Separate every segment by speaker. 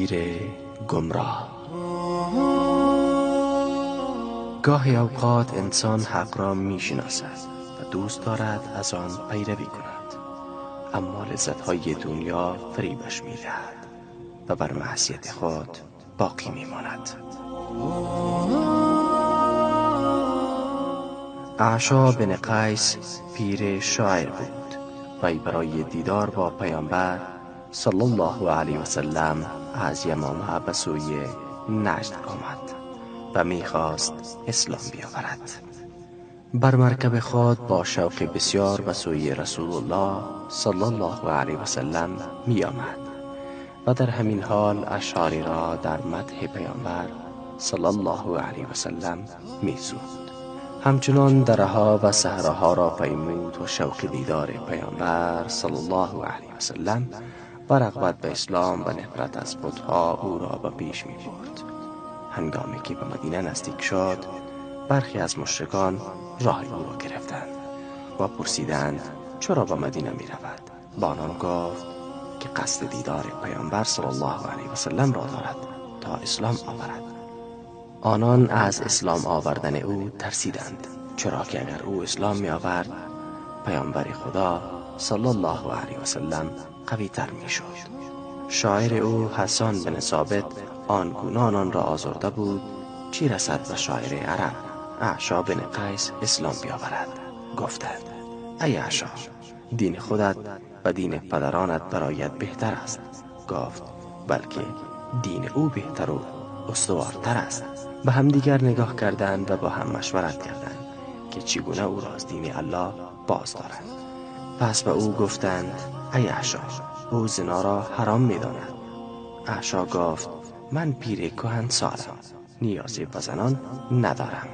Speaker 1: پیر گمراه. گاهی اوقات انسان حق را میشناسد و دوست دارد از آن پیروی کند، اما لذت‌های دنیا فریبش میدهد و بر معصیت خود باقی میماند. اعشا بن قیس پیر شاعر بود. وی برای دیدار با پیامبر صلی الله علیه و سلم از یمامه به سوی نجد آمد و میخواست اسلام بیاورد. بر مرکب خود با شوق بسیار به سوی رسول الله صلی الله علیه و سلم می آمد و در همین حال اشعاری را در مدح پیامبر صلی الله علیه و سلم می سرود. همچنان درها و صحراها را پیمود و شوق دیدار پیامبر صلی الله علیه و سلم و رغبت به اسلام و نفرت از بت‌ها او را به پیش می برد. هنگامی که به مدینه نزدیک شد، برخی از مشرکان راه او را گرفتند و پرسیدند چرا به مدینه می رود؟ با آنان گفت که قصد دیدار پیامبر صلی الله علیه و سلم را دارد تا اسلام آورد. آنان از اسلام آوردن او ترسیدند، چرا که اگر او اسلام می آورد پیامبر خدا صلی الله علیه و سلم قوی تر می شد. شاعر او حسان بن ثابت آنگونه آنان را آزرده بود چی رسد به شاعر عرب اعشا بن قیس اسلام بیاورد. گفتند ای اعشا، دین خودت و دین پدرانت برایت بهتر است. گفت بلکه دین او بهتر و استوارتر است. به هم دیگر نگاه کردند و با هم مشورت کردند که چگونه او را از دین الله باز دارند. پس به او گفتند ای اعشا، او زنا را حرام می داند. اعشا گفت من پیر کهنسالم، نیازی به زنان ندارم.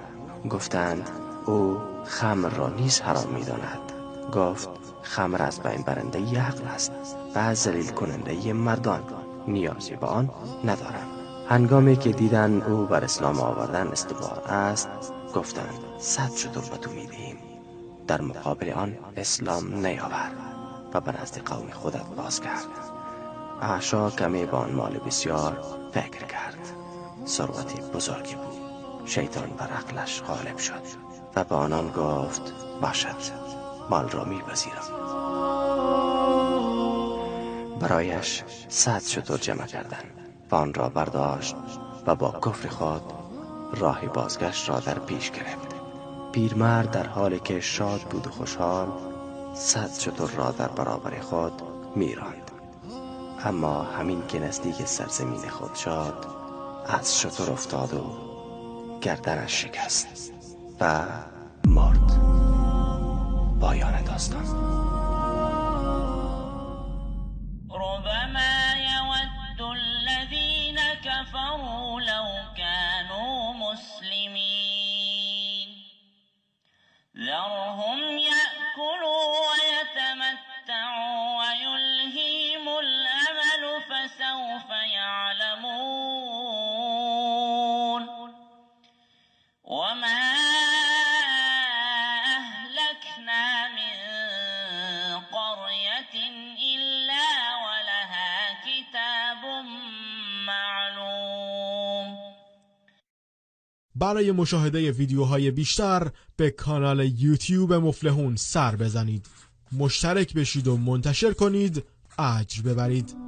Speaker 1: گفتند او خمر را نیز حرام می داند. گفت خمر از بین برنده عقل است و از ذلیل کننده مردان، نیازی به آن ندارم. هنگامی که دیدن او بر اسلام آوردن استوار است، گفتند 100 شتر به تو می دهیم در مقابل آن اسلام نیاور و به نزد قوم خودت باز کرد. اعشا کمی با آن مال بسیار فکر کرد. ثروت بزرگی بود. شیطان بر عقلش غالب شد و به آنان گفت باشد، مال را میپذیرم. برایش 100 شتر جمع کردند و آن را برداشت و با کفر خود راه بازگشت را در پیش گرفت. پیرمرد در حالی که شاد بود و خوشحال 100 شتر را در برابر خود میراند، اما همین که نزدیک سرزمین خود شد از شتر افتاد و گردنش شکست و مرد. پایان داستان.
Speaker 2: ربما يود الذين كفروا لو كانوا مسلمين ذرهم يأكلوا ويتمتعوا ويلهيهم الأمل فسوف يعلمون وما أهلكنا من قرية إلا ولها كتاب معلوم.
Speaker 3: برای مشاهده ویدیوهای بیشتر به کانال یوتیوب مفلحون سر بزنید، مشترک بشید و منتشر کنید، اجر ببرید.